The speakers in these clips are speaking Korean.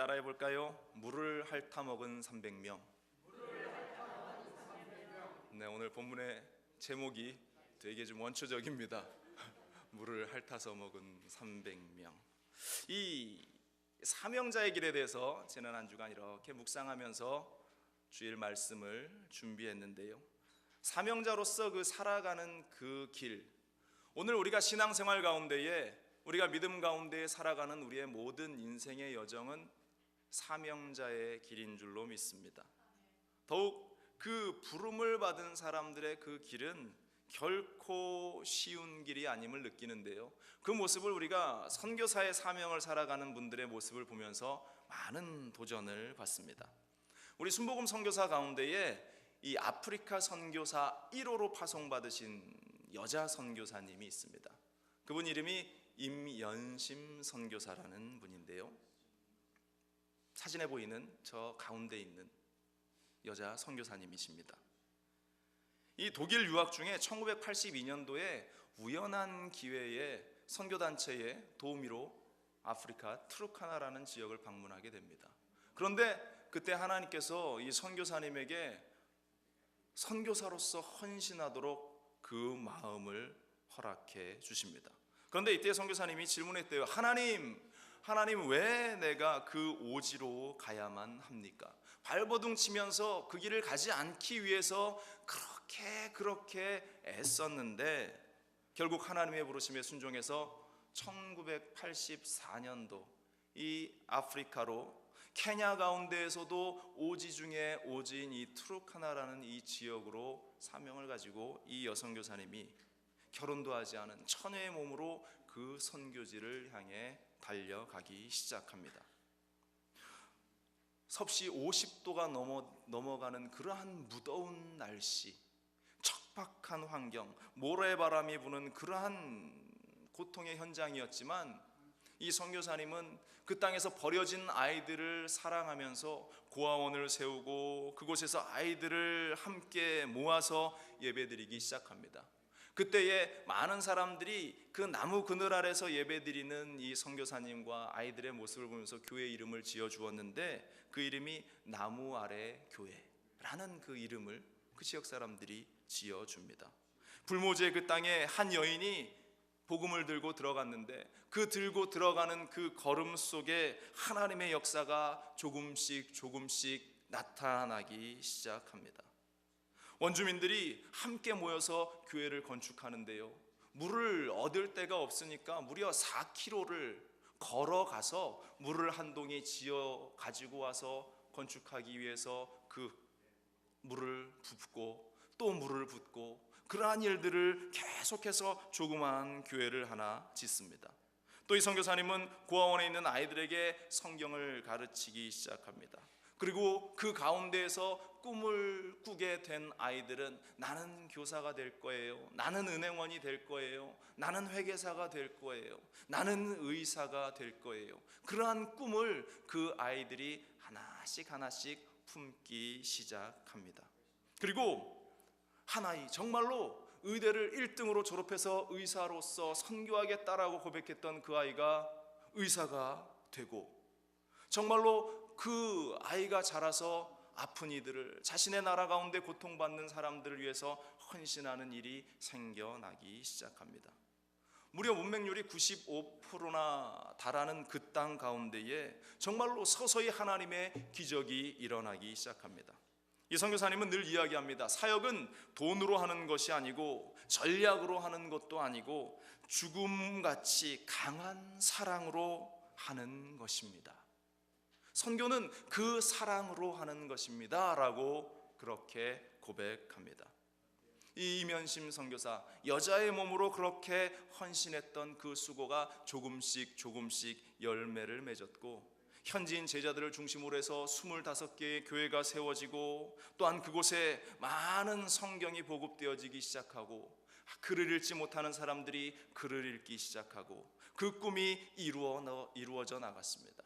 따라해 볼까요? 물을 핥아 먹은 300명. 네, 오늘 본문의 제목이 되게 좀 원초적입니다. 물을 핥아서 먹은 300명. 이 사명자의 길에 대해서 지난 한 주간 이렇게 묵상하면서 주일 말씀을 준비했는데요, 사명자로서 그 살아가는 그 길, 오늘 우리가 신앙생활 가운데에, 우리가 믿음 가운데에 살아가는 우리의 모든 인생의 여정은 사명자의 길인 줄로 믿습니다. 더욱 그 부름을 받은 사람들의 그 길은 결코 쉬운 길이 아님을 느끼는데요, 그 모습을 우리가 선교사의 사명을 살아가는 분들의 모습을 보면서 많은 도전을 받습니다. 우리 순복음 선교사 가운데에 이 아프리카 선교사 1호로 파송받으신 여자 선교사님이 있습니다. 그분 이름이 임연심 선교사라는 분인데요, 사진에 보이는 저 가운데 있는 여자 선교사님이십니다. 이 독일 유학 중에 1982년도에 우연한 기회에 선교단체의 도우미로 아프리카 트루카나라는 지역을 방문하게 됩니다. 그런데 그때 하나님께서 이 선교사님에게 선교사로서 헌신하도록 그 마음을 허락해 주십니다. 그런데 이때 선교사님이 질문했대요. 하나님 왜 내가 그 오지로 가야만 합니까? 발버둥 치면서 그 길을 가지 않기 위해서 그렇게 애썼는데 결국 하나님의 부르심에 순종해서 1984년도 이 아프리카로, 케냐 가운데에서도 오지 중에 오지인 이 트루카나라는 이 지역으로 사명을 가지고 이 여성 교사님이 결혼도 하지 않은 처녀의 몸으로 그 선교지를 향해 달려가기 시작합니다. 섭씨 50도가 넘어가는 그러한 무더운 날씨, 척박한 환경, 모래바람이 부는 그러한 고통의 현장이었지만 이 선교사님은 그 땅에서 버려진 아이들을 사랑하면서 고아원을 세우고 그곳에서 아이들을 함께 모아서 예배드리기 시작합니다. 그때에 많은 사람들이 그 나무 그늘 아래서 예배드리는 이 선교사님과 아이들의 모습을 보면서 교회 이름을 지어주었는데, 그 이름이 나무 아래 교회라는 그 이름을 그 지역 사람들이 지어줍니다. 불모지의 그 땅에 한 여인이 복음을 들고 들어갔는데 그 들고 들어가는 그 걸음 속에 하나님의 역사가 조금씩 나타나기 시작합니다. 원주민들이 함께 모여서 교회를 건축하는데요, 물을 얻을 데가 없으니까 무려 4km를 걸어가서 물을 한 동이 지어 가지고 와서 건축하기 위해서 그 물을 붓고 또 물을 붓고, 그러한 일들을 계속해서 조그마한 교회를 하나 짓습니다. 또 이 선교사님은 고아원에 있는 아이들에게 성경을 가르치기 시작합니다. 그리고 그 가운데에서 꿈을 꾸게 된 아이들은 나는 교사가 될 거예요, 나는 은행원이 될 거예요, 나는 회계사가 될 거예요, 나는 의사가 될 거예요. 그러한 꿈을 그 아이들이 하나씩 품기 시작합니다. 그리고 한 아이, 정말로 의대를 1등으로 졸업해서 의사로서 선교하겠다라고 고백했던 그 아이가 의사가 되고, 정말로 그 아이가 자라서 아픈 이들을, 자신의 나라 가운데 고통받는 사람들을 위해서 헌신하는 일이 생겨나기 시작합니다. 무려 문맹률이 95%나 달하는 그 땅 가운데에 정말로 서서히 하나님의 기적이 일어나기 시작합니다. 이 선교사님은 늘 이야기합니다. 사역은 돈으로 하는 것이 아니고 전략으로 하는 것도 아니고 죽음같이 강한 사랑으로 하는 것입니다. 선교는 그 사랑으로 하는 것입니다 라고 그렇게 고백합니다. 이 임연심 선교사, 여자의 몸으로 그렇게 헌신했던 그 수고가 조금씩 열매를 맺었고, 현지인 제자들을 중심으로 해서 25개의 교회가 세워지고, 또한 그곳에 많은 성경이 보급되어지기 시작하고, 글을 읽지 못하는 사람들이 글을 읽기 시작하고, 그 꿈이 이루어져 나갔습니다.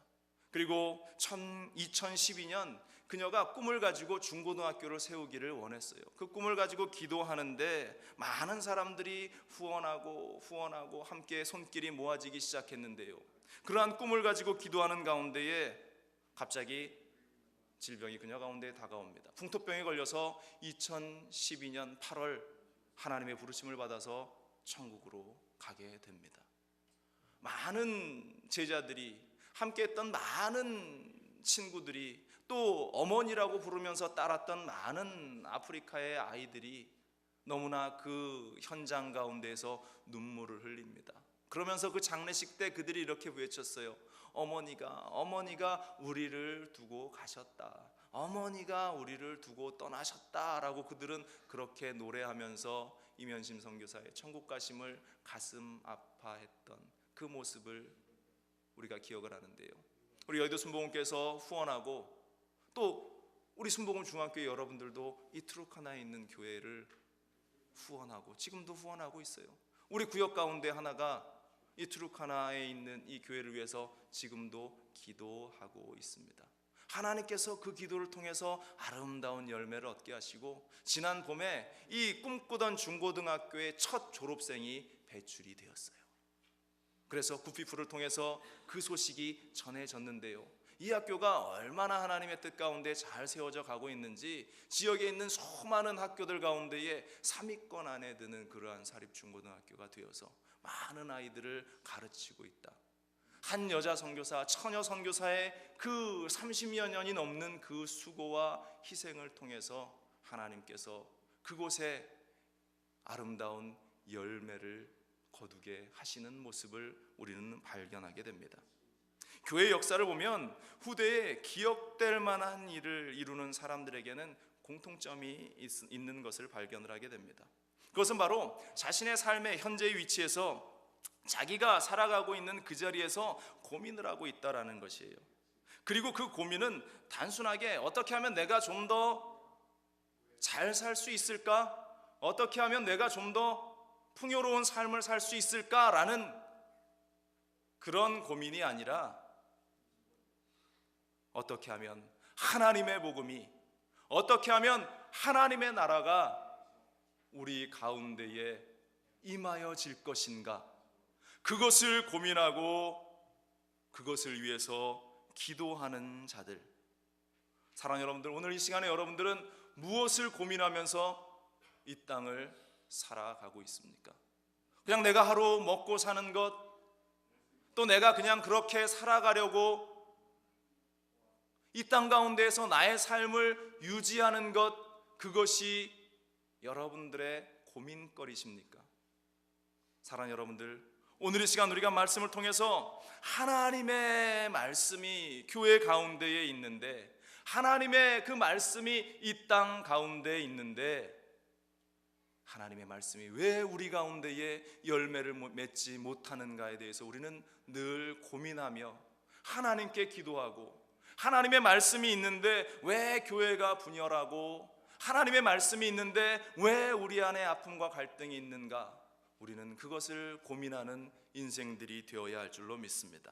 그리고 2012년 그녀가 꿈을 가지고 중고등학교를 세우기를 원했어요. 그 꿈을 가지고 기도하는데 많은 사람들이 후원하고 함께 손길이 모아지기 시작했는데요, 그러한 꿈을 가지고 기도하는 가운데에 갑자기 질병이 그녀 가운데 다가옵니다. 풍토병에 걸려서 2012년 8월 하나님의 부르심을 받아서 천국으로 가게 됩니다. 많은 제자들이, 함께했던 많은 친구들이, 또 어머니라고 부르면서 따랐던 많은 아프리카의 아이들이 너무나 그 현장 가운데에서 눈물을 흘립니다. 그러면서 그 장례식 때 그들이 이렇게 외쳤어요. 어머니가 우리를 두고 가셨다. 어머니가 우리를 두고 떠나셨다라고 그들은 그렇게 노래하면서 이면심 선교사의 천국 가심을 가슴 아파했던 그 모습을 우리가 기억을 하는데요. 우리 여의도 순복음교회에서 후원하고, 또 우리 순복음 중학교회 여러분들도 이 트루카나에 있는 교회를 후원하고, 지금도 후원하고 있어요. 우리 구역 가운데 하나가 이 트루카나에 있는 이 교회를 위해서 지금도 기도하고 있습니다. 하나님께서 그 기도를 통해서 아름다운 열매를 얻게 하시고, 지난 봄에 이 꿈꾸던 중고등학교의 첫 졸업생이 배출이 되었어요. 그래서 구피프를 통해서 그 소식이 전해졌는데요, 이 학교가 얼마나 하나님의 뜻 가운데 잘 세워져 가고 있는지 지역에 있는 수많은 학교들 가운데에 3위권 안에 드는 그러한 사립중고등학교가 되어서 많은 아이들을 가르치고 있다. 한 여자 선교사, 처녀 선교사의 그 30여 년이 넘는 그 수고와 희생을 통해서 하나님께서 그곳에 아름다운 열매를 거두게 하시는 모습을 우리는 발견하게 됩니다. 교회 역사를 보면 후대에 기억될 만한 일을 이루는 사람들에게는 공통점이 있는 것을 발견을 하게 됩니다. 그것은 바로 자신의 삶의 현재의 위치에서 자기가 살아가고 있는 그 자리에서 고민을 하고 있다라는 것이에요. 그리고 그 고민은 단순하게 어떻게 하면 내가 좀 더 잘 살 수 있을까? 어떻게 하면 내가 좀 더 풍요로운 삶을 살 수 있을까라는 그런 고민이 아니라, 어떻게 하면 하나님의 복음이, 어떻게 하면 하나님의 나라가 우리 가운데에 임하여질 것인가, 그것을 고민하고 그것을 위해서 기도하는 자들. 사랑하는 여러분들, 오늘 이 시간에 여러분들은 무엇을 고민하면서 이 땅을 살아가고 있습니까? 그냥 내가 하루 먹고 사는 것, 또 내가 그냥 그렇게 살아가려고 이 땅 가운데에서 나의 삶을 유지하는 것, 그것이 여러분들의 고민거리십니까? 사랑하는 여러분들, 오늘 이 시간 우리가 말씀을 통해서 하나님의 말씀이 교회 가운데에 있는데, 하나님의 그 말씀이 이 땅 가운데에 있는데, 하나님의 말씀이 왜 우리 가운데에 열매를 맺지 못하는가에 대해서 우리는 늘 고민하며 하나님께 기도하고, 하나님의 말씀이 있는데 왜 교회가 분열하고, 하나님의 말씀이 있는데 왜 우리 안에 아픔과 갈등이 있는가, 우리는 그것을 고민하는 인생들이 되어야 할 줄로 믿습니다.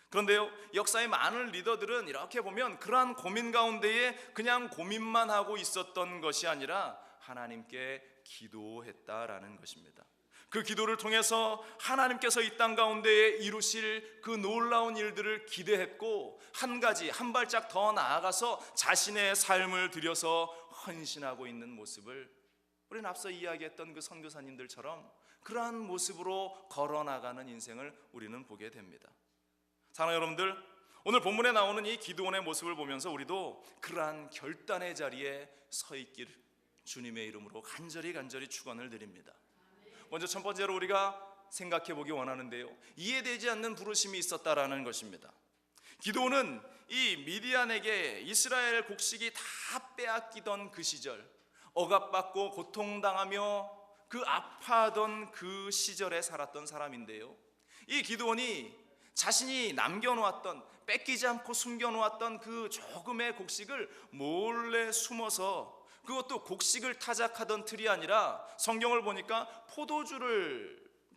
그런데요, 역사의 많은 리더들은 이렇게 보면 그러한 고민 가운데에 그냥 고민만 하고 있었던 것이 아니라 하나님께 기도했다라는 것입니다. 그 기도를 통해서 하나님께서 이 땅 가운데에 이루실 그 놀라운 일들을 기대했고, 한 가지 한 발짝 더 나아가서 자신의 삶을 들여서 헌신하고 있는 모습을, 우리는 앞서 이야기했던 그 선교사님들처럼 그러한 모습으로 걸어나가는 인생을 우리는 보게 됩니다. 사랑하는 여러분들, 오늘 본문에 나오는 이 기드온의 모습을 보면서 우리도 그러한 결단의 자리에 서 있기를 주님의 이름으로 간절히 축원을 드립니다. 먼저 첫 번째로 우리가 생각해 보기 원하는데요, 이해되지 않는 부르심이 있었다라는 것입니다. 기드온은 이 미디안에게 이스라엘 곡식이 다 빼앗기던 그 시절, 억압받고 고통당하며 그 아파하던 그 시절에 살았던 사람인데요, 이 기드온이 자신이 남겨놓았던, 뺏기지 않고 숨겨놓았던 그 조금의 곡식을 몰래 숨어서, 그것도 곡식을 타작하던 틀이 아니라 성경을 보니까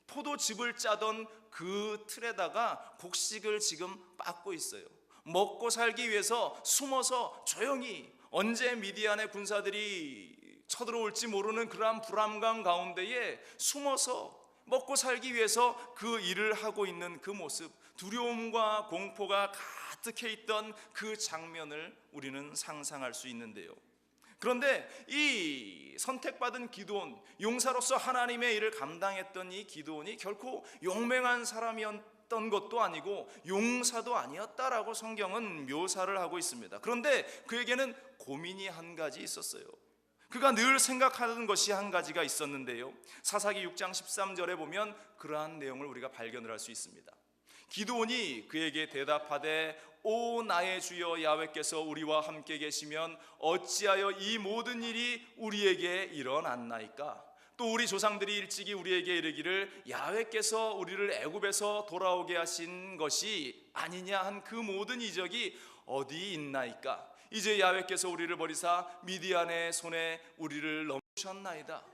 포도즙을 짜던 그 틀에다가 곡식을 지금 빻고 있어요. 먹고 살기 위해서 숨어서 조용히, 언제 미디안의 군사들이 쳐들어올지 모르는 그러한 불안감 가운데에 숨어서 먹고 살기 위해서 그 일을 하고 있는 그 모습, 두려움과 공포가 가득해 있던 그 장면을 우리는 상상할 수 있는데요. 그런데 이 선택받은 기드온, 용사로서 하나님의 일을 감당했던 이 기드온이 결코 용맹한 사람이었던 것도 아니고 용사도 아니었다라고 성경은 묘사를 하고 있습니다. 그런데 그에게는 고민이 한 가지 있었어요. 그가 늘 생각하는 것이 한 가지가 있었는데요, 사사기 6장 13절에 보면 그러한 내용을 우리가 발견을 할 수 있습니다. 기드온이 그에게 대답하되 오 나의 주여 야훼께서 우리와 함께 계시면 어찌하여 이 모든 일이 우리에게 일어났나이까? 또 우리 조상들이 일찍이 우리에게 이르기를 야훼께서 우리를 애굽에서 돌아오게 하신 것이 아니냐 한 그 모든 이적이 어디 있나이까? 이제 야훼께서 우리를 버리사 미디안의 손에 우리를 넘기셨나이다.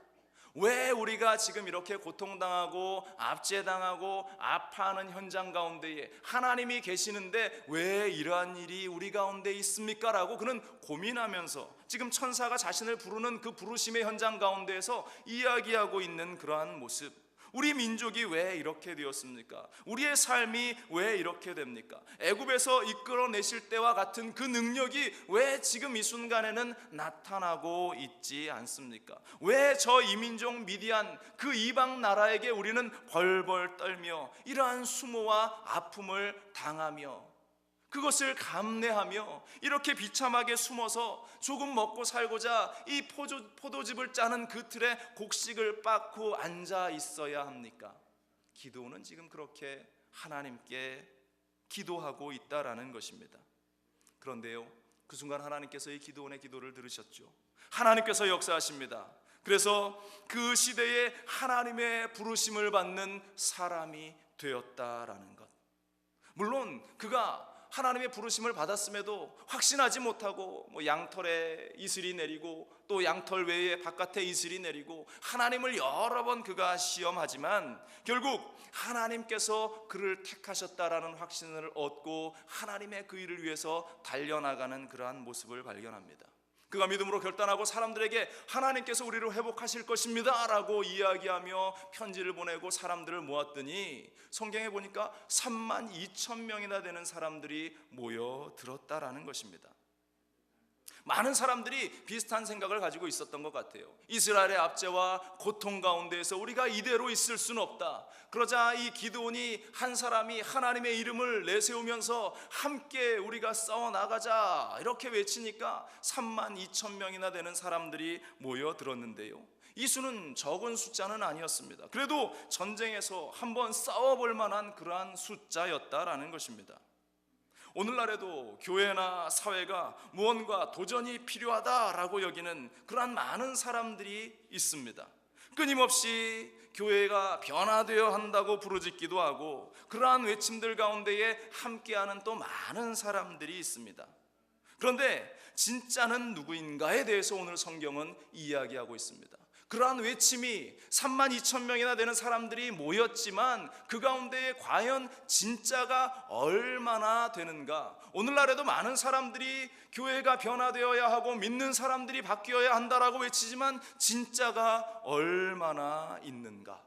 왜 우리가 지금 이렇게 고통당하고 압제당하고 아파하는 현장 가운데에 하나님이 계시는데 왜 이러한 일이 우리 가운데 있습니까? 라고 그는 고민하면서 지금 천사가 자신을 부르는 그 부르심의 현장 가운데에서 이야기하고 있는 그러한 모습, 우리 민족이 왜 이렇게 되었습니까? 우리의 삶이 왜 이렇게 됩니까? 애굽에서 이끌어내실 때와 같은 그 능력이 왜 지금 이 순간에는 나타나고 있지 않습니까? 왜 저 이민족 미디안 그 이방 나라에게 우리는 벌벌 떨며 이러한 수모와 아픔을 당하며 그것을 감내하며 이렇게 비참하게 숨어서 조금 먹고 살고자 이 포도즙을 짜는 그 틀에 곡식을 빻고 앉아 있어야 합니까? 기드온은 지금 그렇게 하나님께 기도하고 있다라는 것입니다. 그런데요, 그 순간 하나님께서 이 기드온의 기도를 들으셨죠. 하나님께서 역사하십니다. 그래서 그 시대에 하나님의 부르심을 받는 사람이 되었다라는 것. 물론 그가 하나님의 부르심을 받았음에도 확신하지 못하고 양털에 이슬이 내리고 또 양털 외에 바깥에 이슬이 내리고 하나님을 여러 번 그가 시험하지만 결국 하나님께서 그를 택하셨다라는 확신을 얻고 하나님의 그 일을 위해서 달려나가는 그러한 모습을 발견합니다. 그가 믿음으로 결단하고 사람들에게 하나님께서 우리를 회복하실 것입니다 라고 이야기하며 편지를 보내고 사람들을 모았더니 성경에 보니까 32,000명이나 되는 사람들이 모여들었다라는 것입니다. 많은 사람들이 비슷한 생각을 가지고 있었던 것 같아요. 이스라엘의 압제와 고통 가운데에서 우리가 이대로 있을 수는 없다. 그러자 이 기드온이 한 사람이 하나님의 이름을 내세우면서 함께 우리가 싸워나가자 이렇게 외치니까 32,000명이나 되는 사람들이 모여들었는데요, 이 수는 적은 숫자는 아니었습니다. 그래도 전쟁에서 한번 싸워볼 만한 그러한 숫자였다라는 것입니다. 오늘날에도 교회나 사회가 무언가 도전이 필요하다라고 여기는 그러한 많은 사람들이 있습니다. 끊임없이 교회가 변화되어야 한다고 부르짖기도 하고 그러한 외침들 가운데에 함께하는 또 많은 사람들이 있습니다. 그런데 진짜는 누구인가에 대해서 오늘 성경은 이야기하고 있습니다. 그러한 외침이 32,000명이나 되는 사람들이 모였지만 그 가운데에 과연 진짜가 얼마나 되는가? 오늘날에도 많은 사람들이 교회가 변화되어야 하고 믿는 사람들이 바뀌어야 한다라고 외치지만 진짜가 얼마나 있는가?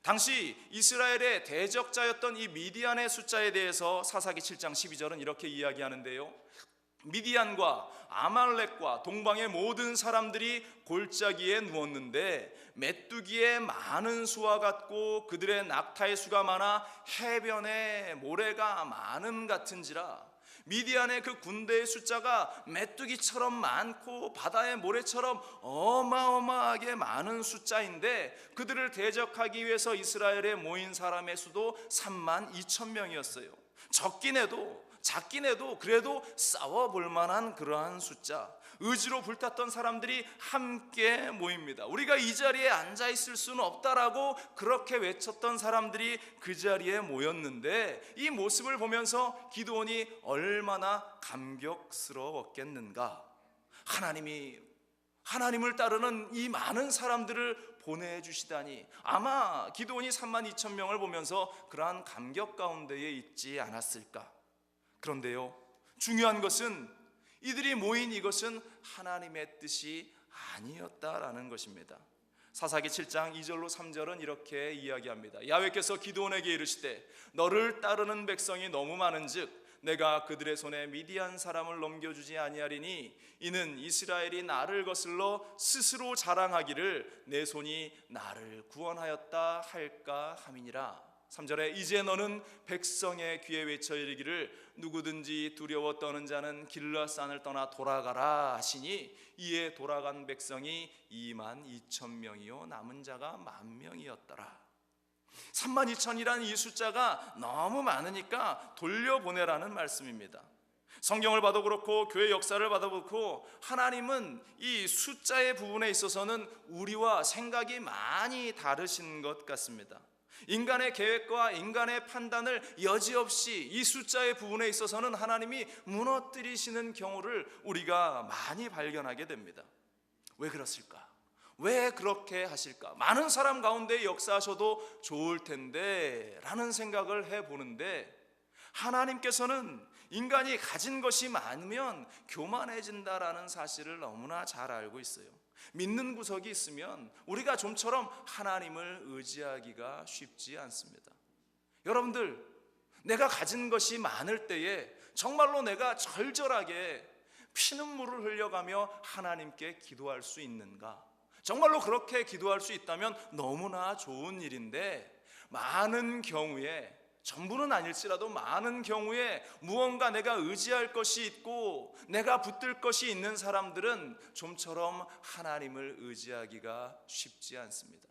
당시 이스라엘의 대적자였던 이 미디안의 숫자에 대해서 사사기 7장 12절은 이렇게 이야기하는데요, 미디안과 아말렉과 동방의 모든 사람들이 골짜기에 누웠는데 메뚜기의 많은 수와 같고 그들의 낙타의 수가 많아 해변에 모래가 많음 같은지라. 미디안의 그 군대의 숫자가 메뚜기처럼 많고 바다의 모래처럼 어마어마하게 많은 숫자인데 그들을 대적하기 위해서 이스라엘에 모인 사람의 수도 32,000명이었어요. 작긴 해도 그래도 싸워볼 만한 그러한 숫자, 의지로 불탔던 사람들이 함께 모입니다. 우리가 이 자리에 앉아 있을 수는 없다라고 그렇게 외쳤던 사람들이 그 자리에 모였는데 이 모습을 보면서 기드온이 얼마나 감격스러웠겠는가? 하나님을 따르는 이 많은 사람들을 보내주시다니 아마 기드온이 32,000명을 보면서 그러한 감격 가운데에 있지 않았을까? 그런데요, 중요한 것은 이들이 모인 이것은 하나님의 뜻이 아니었다라는 것입니다. 사사기 7장 2절로 3절은 이렇게 이야기합니다. 야훼께서 기드온에게 이르시되 너를 따르는 백성이 너무 많은즉 내가 그들의 손에 미디안 사람을 넘겨주지 아니하리니 이는 이스라엘이 나를 거슬러 스스로 자랑하기를 내 손이 나를 구원하였다 할까 함이니라. 3절에 이제 너는 백성의 귀에 외쳐 이르기를 누구든지 두려워 떠는 자는 길라산을 떠나 돌아가라 하시니 이에 돌아간 백성이 22,000명이요 남은 자가 10,000명이었더라. 32,000이라는 이 숫자가 너무 많으니까 돌려보내라는 말씀입니다. 성경을 봐도 그렇고 교회 역사를 봐도 그렇고 하나님은 이 숫자의 부분에 있어서는 우리와 생각이 많이 다르신 것 같습니다. 인간의 계획과 인간의 판단을 여지없이 이 숫자의 부분에 있어서는 하나님이 무너뜨리시는 경우를 우리가 많이 발견하게 됩니다. 왜 그렇을까? 왜 그렇게 하실까? 많은 사람 가운데 역사하셔도 좋을 텐데 라는 생각을 해보는데, 하나님께서는 인간이 가진 것이 많으면 교만해진다라는 사실을 너무나 잘 알고 있어요. 믿는 구석이 있으면 우리가 좀처럼 하나님을 의지하기가 쉽지 않습니다. 여러분들, 내가 가진 것이 많을 때에 정말로 내가 절절하게 피눈물을 흘려가며 하나님께 기도할 수 있는가? 정말로 그렇게 기도할 수 있다면 너무나 좋은 일인데, 많은 경우에, 전부는 아닐지라도 많은 경우에 무언가 내가 의지할 것이 있고 내가 붙들 것이 있는 사람들은 좀처럼 하나님을 의지하기가 쉽지 않습니다.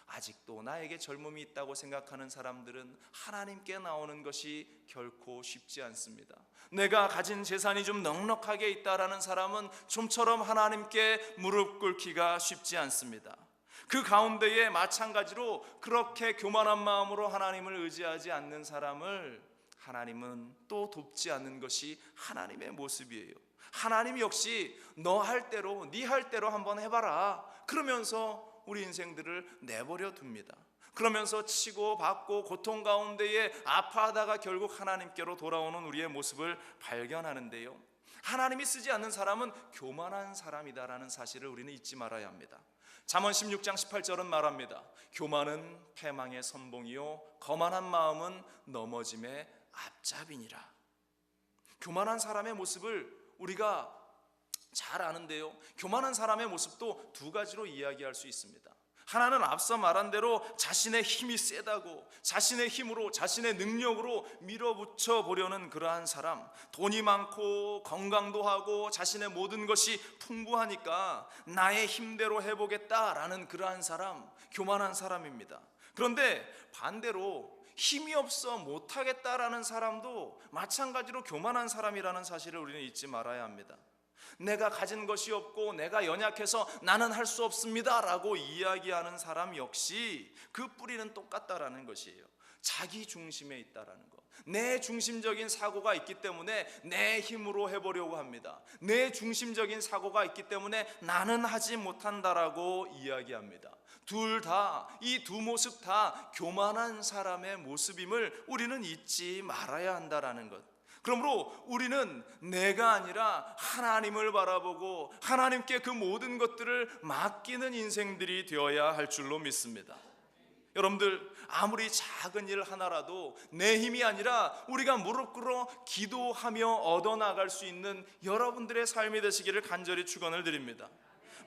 아직도 나에게 젊음이 있다고 생각하는 사람들은 하나님께 나오는 것이 결코 쉽지 않습니다. 내가 가진 재산이 좀 넉넉하게 있다라는 사람은 좀처럼 하나님께 무릎 꿇기가 쉽지 않습니다. 그 가운데에 마찬가지로 그렇게 교만한 마음으로 하나님을 의지하지 않는 사람을 하나님은 또 돕지 않는 것이 하나님의 모습이에요. 하나님 역시 너 할 대로, 네 할 대로 한번 해봐라 그러면서 우리 인생들을 내버려 둡니다. 그러면서 치고 받고 고통 가운데에 아파하다가 결국 하나님께로 돌아오는 우리의 모습을 발견하는데요, 하나님이 쓰지 않는 사람은 교만한 사람이다라는 사실을 우리는 잊지 말아야 합니다. 잠언 16장 18절은 말합니다. 교만은 패망의 선봉이요 거만한 마음은 넘어짐의 앞잡이니라. 교만한 사람의 모습을 우리가 잘 아는데요, 교만한 사람의 모습도 두 가지로 이야기할 수 있습니다. 하나는 앞서 말한 대로 자신의 힘이 세다고 자신의 힘으로 자신의 능력으로 밀어붙여 보려는 그러한 사람, 돈이 많고 건강도 하고 자신의 모든 것이 풍부하니까 나의 힘대로 해보겠다라는 그러한 사람, 교만한 사람입니다. 그런데 반대로 힘이 없어 못하겠다라는 사람도 마찬가지로 교만한 사람이라는 사실을 우리는 잊지 말아야 합니다. 내가 가진 것이 없고 내가 연약해서 나는 할 수 없습니다 라고 이야기하는 사람 역시 그 뿌리는 똑같다라는 것이에요. 자기 중심에 있다라는 것, 내 중심적인 사고가 있기 때문에 내 힘으로 해보려고 합니다. 내 중심적인 사고가 있기 때문에 나는 하지 못한다라고 이야기합니다. 둘 다, 이 두 모습 다 교만한 사람의 모습임을 우리는 잊지 말아야 한다라는 것. 그러므로 우리는 내가 아니라 하나님을 바라보고 하나님께 그 모든 것들을 맡기는 인생들이 되어야 할 줄로 믿습니다. 여러분들, 아무리 작은 일 하나라도 내 힘이 아니라 우리가 무릎 꿇어 기도하며 얻어나갈 수 있는 여러분들의 삶이 되시기를 간절히 축원을 드립니다.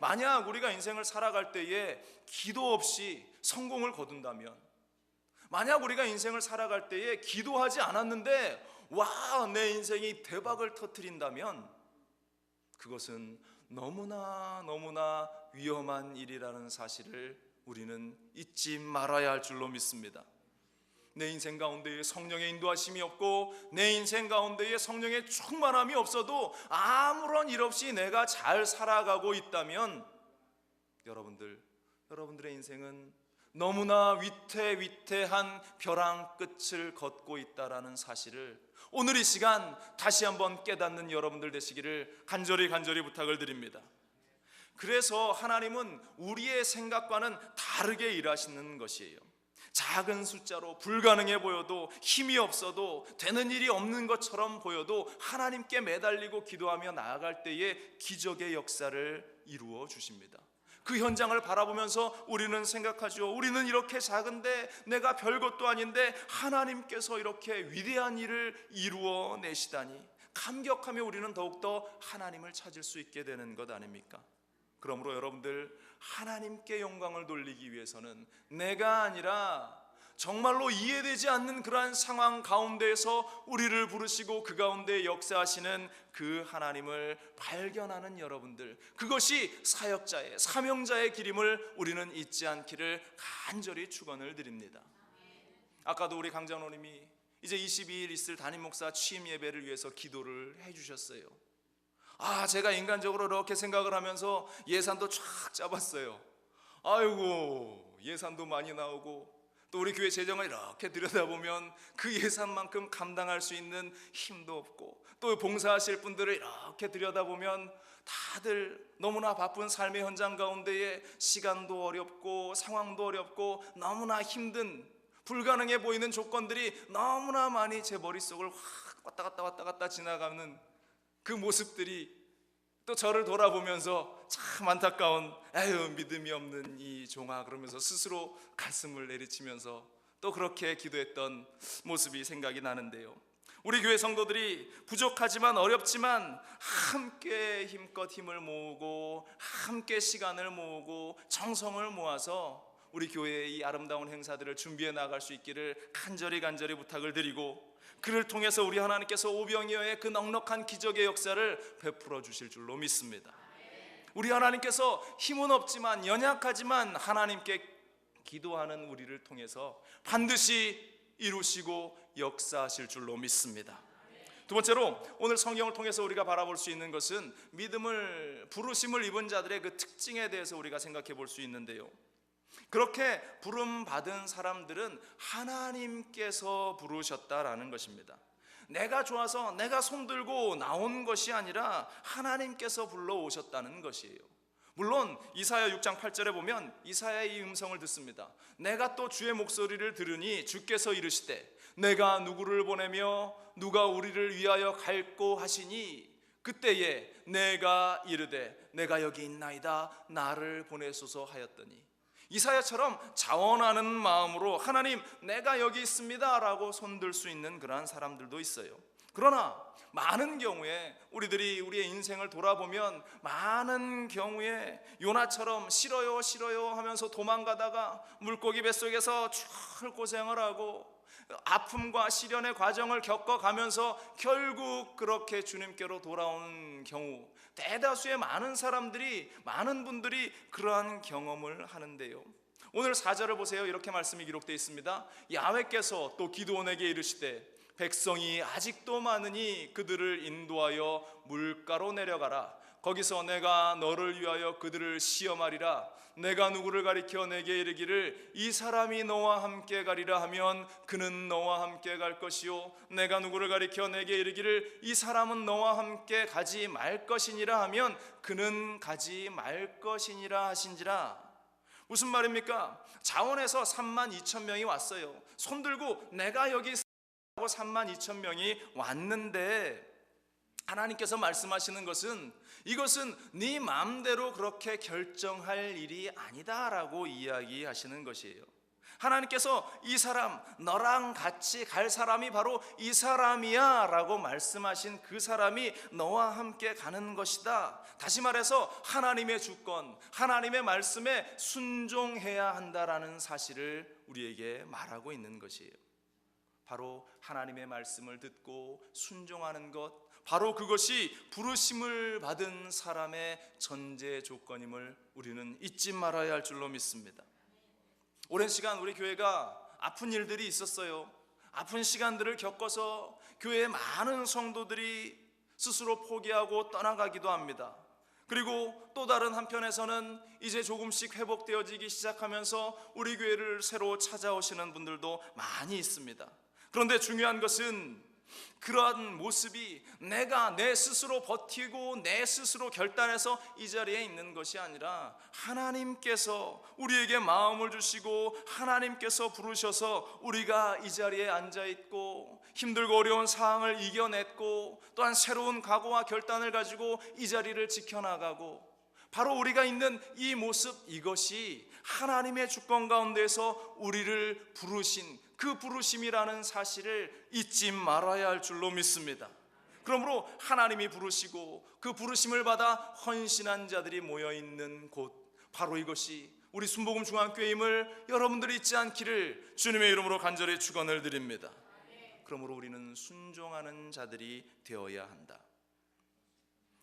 만약 우리가 인생을 살아갈 때에 기도 없이 성공을 거둔다면, 만약 우리가 인생을 살아갈 때에 기도하지 않았는데 와, 내 인생이 대박을 터뜨린다면 그것은 너무나 위험한 일이라는 사실을 우리는 잊지 말아야 할 줄로 믿습니다. 내 인생 가운데에 성령의 인도하심이 없고 내 인생 가운데에 성령의 충만함이 없어도 아무런 일 없이 내가 잘 살아가고 있다면 여러분들의 인생은 너무나 위태위태한 벼랑 끝을 걷고 있다라는 사실을 오늘 이 시간 다시 한번 깨닫는 여러분들 되시기를 간절히 부탁을 드립니다. 그래서 하나님은 우리의 생각과는 다르게 일하시는 것이에요. 작은 숫자로 불가능해 보여도, 힘이 없어도, 되는 일이 없는 것처럼 보여도 하나님께 매달리고 기도하며 나아갈 때에 기적의 역사를 이루어 주십니다. 그 현장을 바라보면서 우리는 생각하죠. 우리는 이렇게 작은데, 내가 별것도 아닌데 하나님께서 이렇게 위대한 일을 이루어 내시다니, 감격하며 우리는 더욱더 하나님을 찾을 수 있게 되는 것 아닙니까? 그러므로 여러분들, 하나님께 영광을 돌리기 위해서는 내가 아니라 정말로 이해되지 않는 그러한 상황 가운데에서 우리를 부르시고 그 가운데 역사하시는 그 하나님을 발견하는 여러분들, 그것이 사역자의, 사명자의 길임을 우리는 잊지 않기를 간절히 축원을 드립니다. 아까도 우리 강장로님이 이제 22일 있을 담임 목사 취임 예배를 위해서 기도를 해주셨어요. 제가 인간적으로 이렇게 생각을 하면서 예산도 쫙 짜봤어요. 아이고, 예산도 많이 나오고, 또 우리 교회 재정을 이렇게 들여다보면 그 예산만큼 감당할 수 있는 힘도 없고, 또 봉사하실 분들을 이렇게 들여다보면 다들 너무나 바쁜 삶의 현장 가운데에 시간도 어렵고 상황도 어렵고 너무나 힘든, 불가능해 보이는 조건들이 너무나 많이 제 머릿속을 확 왔다 갔다 지나가는 그 모습들이, 또 저를 돌아보면서 참 안타까운, 믿음이 없는 이 종아, 그러면서 스스로 가슴을 내리치면서 또 그렇게 기도했던 모습이 생각이 나는데요. 우리 교회 성도들이 부족하지만 어렵지만 함께 힘껏 힘을 모으고 함께 시간을 모으고 정성을 모아서 우리 교회의 이 아름다운 행사들을 준비해 나갈 수 있기를 간절히 부탁을 드리고, 그를 통해서 우리 하나님께서 오병이어의 그 넉넉한 기적의 역사를 베풀어 주실 줄로 믿습니다. 우리 하나님께서 힘은 없지만, 연약하지만 하나님께 기도하는 우리를 통해서 반드시 이루시고 역사하실 줄로 믿습니다. 두 번째로, 오늘 성경을 통해서 우리가 바라볼 수 있는 것은 믿음을, 부르심을 입은 자들의 그 특징에 대해서 우리가 생각해 볼 수 있는데요. 그렇게 부름 받은 사람들은 하나님께서 부르셨다라는 것입니다. 내가 좋아서 내가 손들고 나온 것이 아니라 하나님께서 불러오셨다는 것이에요. 물론 이사야 6장 8절에 보면 이사야의 이 음성을 듣습니다. 내가 또 주의 목소리를 들으니 주께서 이르시되 내가 누구를 보내며 누가 우리를 위하여 갈꼬 하시니 그때에 내가 이르되 내가 여기 있나이다 나를 보내소서 하였더니, 이사야처럼 자원하는 마음으로 하나님 내가 여기 있습니다 라고 손들 수 있는 그러한 사람들도 있어요. 그러나 많은 경우에 우리들이 우리의 인생을 돌아보면 많은 경우에 요나처럼 싫어요 하면서 도망가다가 물고기 뱃속에서 쭉 고생을 하고 아픔과 시련의 과정을 겪어가면서 결국 그렇게 주님께로 돌아오는 경우, 대다수의 많은 사람들이, 많은 분들이 그러한 경험을 하는데요. 오늘 4절을 보세요. 이렇게 말씀이 기록되어 있습니다. 야훼께서 또 기드온에게 이르시되 백성이 아직도 많으니 그들을 인도하여 물가로 내려가라. 거기서 내가 너를 위하여 그들을 시험하리라. 내가 누구를 가리켜 내게 이르기를 이 사람이 너와 함께 가리라 하면 그는 너와 함께 갈 것이요, 내가 누구를 가리켜 내게 이르기를 이 사람은 너와 함께 가지 말 것이니라 하면 그는 가지 말 것이니라 하신지라. 무슨 말입니까? 자원에서 32,000명이 왔어요. 손들고 내가 여기 있으라고 32,000명이 왔는데, 하나님께서 말씀하시는 것은 이것은 네 마음대로 그렇게 결정할 일이 아니다라고 이야기하시는 것이에요. 하나님께서 이 사람, 너랑 같이 갈 사람이 바로 이 사람이야 라고 말씀하신 그 사람이 너와 함께 가는 것이다. 다시 말해서 하나님의 주권, 하나님의 말씀에 순종해야 한다라는 사실을 우리에게 말하고 있는 것이에요. 바로 하나님의 말씀을 듣고 순종하는 것, 바로 그것이 부르심을 받은 사람의 전제 조건임을 우리는 잊지 말아야 할 줄로 믿습니다. 오랜 시간 우리 교회가 아픈 일들이 있었어요. 아픈 시간들을 겪어서 교회의 많은 성도들이 스스로 포기하고 떠나가기도 합니다. 그리고 또 다른 한편에서는 이제 조금씩 회복되어지기 시작하면서 우리 교회를 새로 찾아오시는 분들도 많이 있습니다. 그런데 중요한 것은 그러한 모습이 내가 내 스스로 버티고 내 스스로 결단해서 이 자리에 있는 것이 아니라 하나님께서 우리에게 마음을 주시고 하나님께서 부르셔서 우리가 이 자리에 앉아있고 힘들고 어려운 상황을 이겨냈고 또한 새로운 각오와 결단을 가지고 이 자리를 지켜나가고 바로 우리가 있는 이 모습, 이것이 하나님의 주권 가운데서 우리를 부르신 그 부르심이라는 사실을 잊지 말아야 할 줄로 믿습니다. 그러므로 하나님이 부르시고 그 부르심을 받아 헌신한 자들이 모여있는 곳, 바로 이것이 우리 순복음 중앙교회임을 여러분들이 잊지 않기를 주님의 이름으로 간절히 축원을 드립니다. 그러므로 우리는 순종하는 자들이 되어야 한다.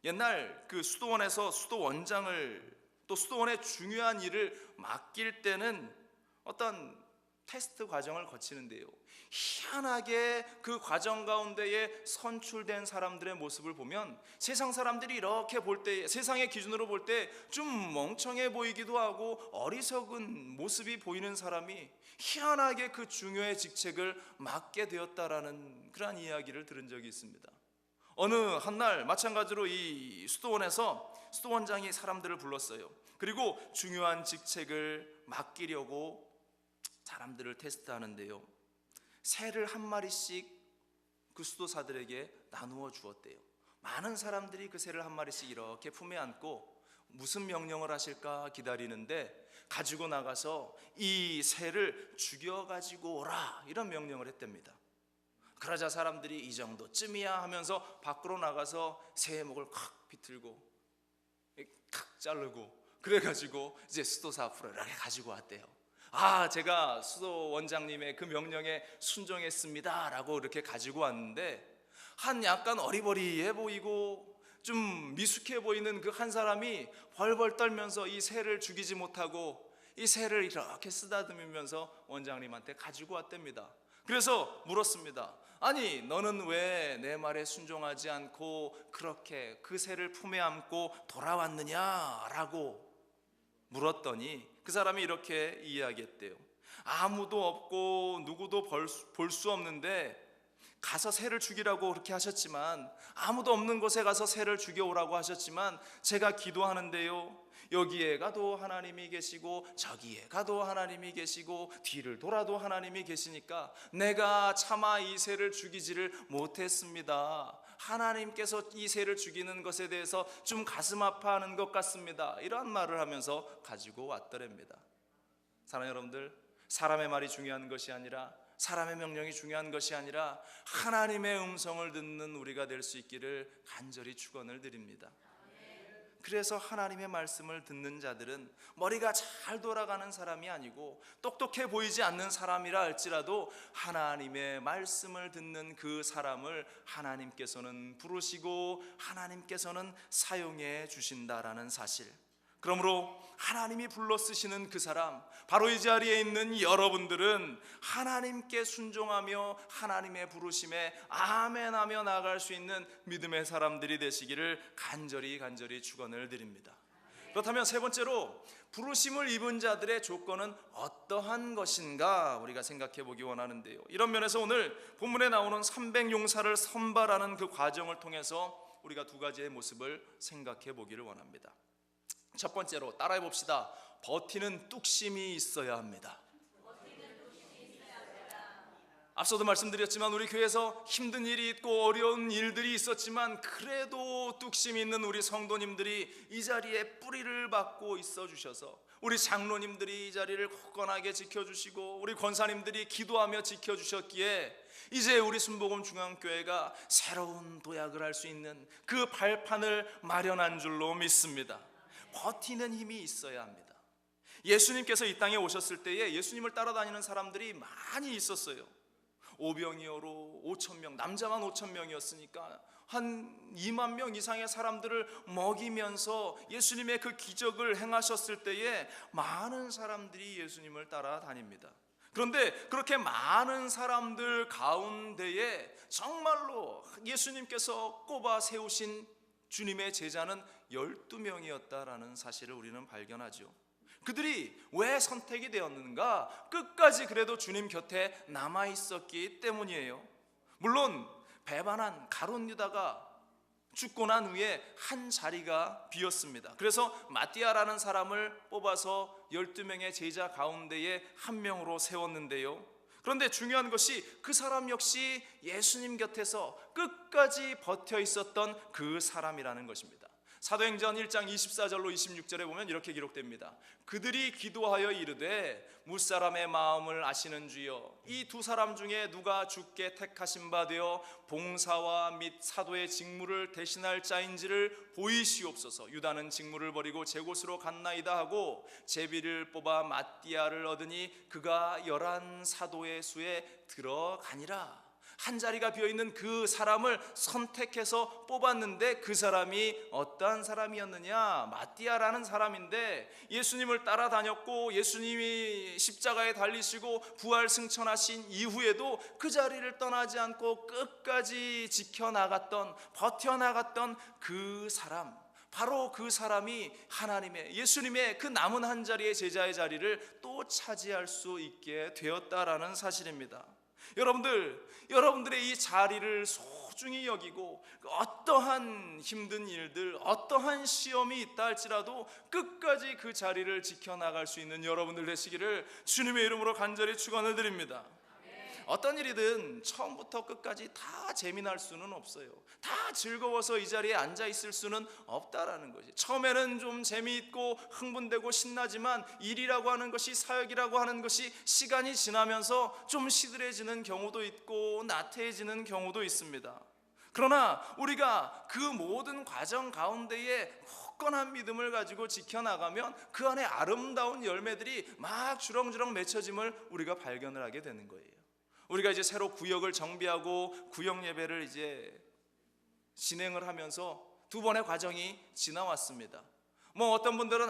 옛날 그 수도원에서 수도원장을, 또 수도원의 중요한 일을 맡길 때는 어떤 테스트 과정을 거치는데요, 희한하게 그 과정 가운데에 선출된 사람들의 모습을 보면 세상 사람들이 이렇게 볼 때, 세상의 기준으로 볼 때 좀 멍청해 보이기도 하고 어리석은 모습이 보이는 사람이 희한하게 그 중요의 직책을 맡게 되었다라는 그러한 이야기를 들은 적이 있습니다. 어느 한날 마찬가지로 이 수도원에서 수도원장이 사람들을 불렀어요. 그리고 중요한 직책을 맡기려고 사람들을 테스트하는데요, 새를 한 마리씩 그 수도사들에게 나누어 주었대요. 많은 사람들이 그 새를 한 마리씩 이렇게 품에 안고 무슨 명령을 하실까 기다리는데, 가지고 나가서 이 새를 죽여가지고 오라, 이런 명령을 했답니다. 그러자 사람들이 이 정도쯤이야 하면서 밖으로 나가서 새의 목을 콱 비틀고 칵 자르고, 그래가지고 이제 수도사 앞으로 이렇게 가지고 왔대요. 아, 제가 수도 원장님의 그 명령에 순종했습니다 라고 이렇게 가지고 왔는데, 한 약간 어리버리해 보이고 좀 미숙해 보이는 그 한 사람이 벌벌 떨면서 이 새를 죽이지 못하고 이 새를 이렇게 쓰다듬으면서 원장님한테 가지고 왔답니다. 그래서 물었습니다. 아니, 너는 왜 내 말에 순종하지 않고 그렇게 그 새를 품에 안고 돌아왔느냐라고 물었더니 그 사람이 이렇게 이야기했대요. 아무도 없고 누구도 볼 수 없는데 가서 새를 죽이라고 그렇게 하셨지만, 아무도 없는 곳에 가서 새를 죽여오라고 하셨지만 제가 기도하는데요, 여기에 가도 하나님이 계시고 저기에 가도 하나님이 계시고 뒤를 돌아도 하나님이 계시니까 내가 차마 이 새를 죽이지를 못했습니다. 하나님께서 이 새를 죽이는 것에 대해서 좀 가슴 아파하는 것 같습니다. 이러한 말을 하면서 가지고 왔더랍니다. 사랑하는 여러분들, 사람의 말이 중요한 것이 아니라, 사람의 명령이 중요한 것이 아니라 하나님의 음성을 듣는 우리가 될 수 있기를 간절히 축원을 드립니다. 그래서 하나님의 말씀을 듣는 자들은 머리가 잘 돌아가는 사람이 아니고 똑똑해 보이지 않는 사람이라 할지라도 하나님의 말씀을 듣는 그 사람을 하나님께서는 부르시고 하나님께서는 사용해 주신다라는 사실, 그러므로 하나님이 불러 쓰시는 그 사람, 바로 이 자리에 있는 여러분들은 하나님께 순종하며 하나님의 부르심에 아멘하며 나아갈 수 있는 믿음의 사람들이 되시기를 간절히 축원을 드립니다. 그렇다면 세 번째로, 부르심을 입은 자들의 조건은 어떠한 것인가 우리가 생각해 보기 원하는데요, 이런 면에서 오늘 본문에 나오는 300용사를 선발하는 그 과정을 통해서 우리가 두 가지의 모습을 생각해 보기를 원합니다. 첫 번째로 따라해 봅시다. 버티는 뚝심이 있어야 합니다. 앞서도 말씀드렸지만 우리 교회에서 힘든 일이 있고 어려운 일들이 있었지만 그래도 뚝심 있는 우리 성도님들이 이 자리에 뿌리를 박고 있어 주셔서, 우리 장로님들이 이 자리를 굳건하게 지켜주시고 우리 권사님들이 기도하며 지켜주셨기에 이제 우리 순복음 중앙교회가 새로운 도약을 할 수 있는 그 발판을 마련한 줄로 믿습니다. 버티는 힘이 있어야 합니다. 예수님께서 이 땅에 오셨을 때에 예수님을 따라다니는 사람들이 많이 있었어요. 오병이어로 5,000명, 남자만 5,000명이었으니까 한 2만 명 이상의 사람들을 먹이면서 예수님의 그 기적을 행하셨을 때에 많은 사람들이 예수님을 따라다닙니다. 그런데 그렇게 많은 사람들 가운데에 정말로 예수님께서 꼽아 세우신 주님의 제자는 12명이었다라는 사실을 우리는 발견하죠. 그들이 왜 선택이 되었는가? 끝까지 그래도 주님 곁에 남아 있었기 때문이에요. 물론 배반한 가룟 유다가 죽고 난 후에 한 자리가 비었습니다. 그래서 마띠아라는 사람을 뽑아서 12명의 제자 가운데에 한 명으로 세웠는데요, 그런데 중요한 것이 그 사람 역시 예수님 곁에서 끝까지 버텨 있었던 그 사람이라는 것입니다. 사도행전 1장 24절로 26절에 보면 이렇게 기록됩니다. 그들이 기도하여 이르되 무사람의 마음을 아시는 주여, 이 두 사람 중에 누가 주께 택하신 바 되어 봉사와 및 사도의 직무를 대신할 자인지를 보이시옵소서. 유다는 직무를 버리고 제 곳으로 갔나이다 하고 제비를 뽑아 마띠아를 얻으니 그가 11 사도의 수에 들어가니라. 한 자리가 비어있는 그 사람을 선택해서 뽑았는데 그 사람이 어떠한 사람이었느냐? 마띠아라는 사람인데 예수님을 따라다녔고 예수님이 십자가에 달리시고 부활 승천하신 이후에도 그 자리를 떠나지 않고 끝까지 지켜나갔던, 버텨나갔던 그 사람, 바로 그 사람이 하나님의, 예수님의 그 남은 한 자리의 제자의 자리를 또 차지할 수 있게 되었다라는 사실입니다. 여러분들의 이 자리를 소중히 여기고 어떠한 힘든 일들, 어떠한 시험이 있다 할지라도 끝까지 그 자리를 지켜나갈 수 있는 여러분들 되시기를 주님의 이름으로 간절히 축원을 드립니다. 어떤 일이든 처음부터 끝까지 다 재미날 수는 없어요. 다 즐거워서 이 자리에 앉아 있을 수는 없다라는 것이. 처음에는 좀 재미있고 흥분되고 신나지만 일이라고 하는 것이, 사역이라고 하는 것이 시간이 지나면서 좀 시들해지는 경우도 있고 나태해지는 경우도 있습니다. 그러나 우리가 그 모든 과정 가운데에 굳건한 믿음을 가지고 지켜나가면 그 안에 아름다운 열매들이 막 주렁주렁 맺혀짐을 우리가 발견을 하게 되는 거예요. 우리가 이제 새로 구역을 정비하고 구역 예배를 이제 진행을 하면서 두 번의 과정이 지나왔습니다. 어떤 분들은